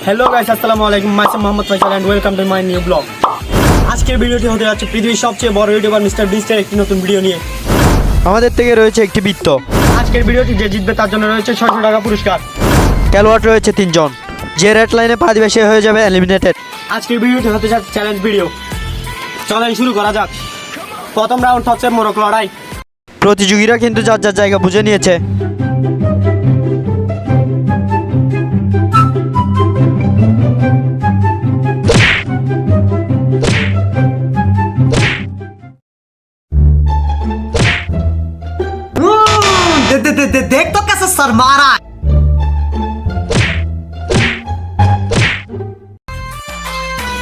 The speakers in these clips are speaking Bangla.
হ্যালো গাইস, আসসালামু আলাইকুম। My same Mohammad Faisal and welcome to my new blog. আজকের ভিডিওটি হতে যাচ্ছে পৃথিবীর সবচেয়ে বড় ইউটিউবার মিস্টার বিস্টের একটি নতুন ভিডিও নিয়ে। আমাদের থেকে রয়েছে একটি বৃত্ত। আজকের ভিডিওটি যে জিতবে তার জন্য রয়েছে 600 টাকা পুরস্কার। খেলোয়াড় রয়েছে 3 জন। যে রেড লাইনে পা দিবে সে হয়ে যাবে এলিমিনেটেড। আজকের ভিডিওটি হতে যাচ্ছে চ্যালেঞ্জ ভিডিও। চলেন শুরু করা যাক। প্রথম রাউন্ড হচ্ছে মোরক লড়াই। প্রতিযোগীরা কিন্তু যার যার জায়গা বুঝে নিয়েছে। देख तो कैसे सर मारा।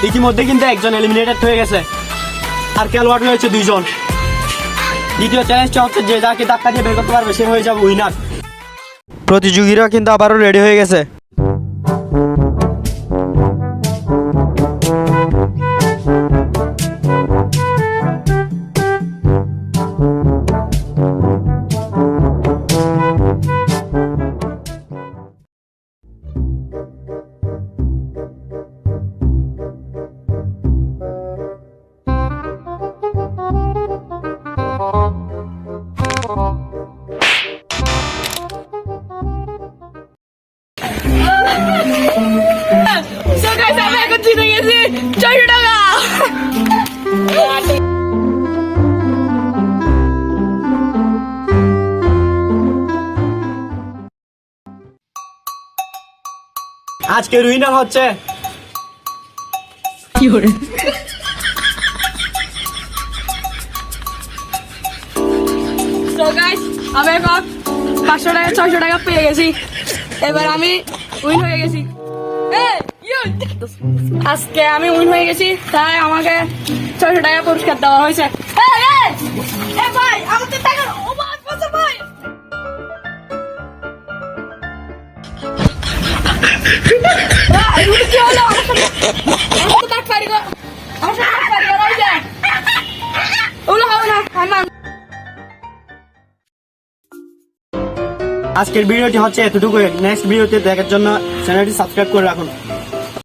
ইতিমধ্যে কিন্তু একজন এলিমিনেটেড হয়ে গেছে আর খেলোয়াড় রয়েছে 2 জন। দ্বিতীয় চ্যালেঞ্জটা হচ্ছে যে যাকে ধাক্কা দিয়ে বের করতে পারবে সে হয়ে যাবে উইনার। প্রতিযোগীরা কিন্তু আবারও রেডি হয়ে গেছে। আমি এখন জিতে গেছি 600 টাকা। আজকের উইনার হচ্ছে So guys, আমি এখন 500 টাকা 600 টাকা পেয়ে গেছি। এবার আমি উইন হয়ে গেছি। আজকে আমি উইন হয়ে গেছি, তাই আমাকে 600 টাকা পুরস্কার দেওয়া হয়েছে। ভাই আমাদের টাকা ভাই কি হলো? আমার টাকা পারি গো, আমার টাকা পারি গো, রয়ে যায় ওগুলো হবে না। আজকের ভিডিওটি হচ্ছে এতটুকু। নেক্সট ভিডিওতে দেখার জন্য চ্যানেলটি সাবস্ক্রাইব করে রাখুন।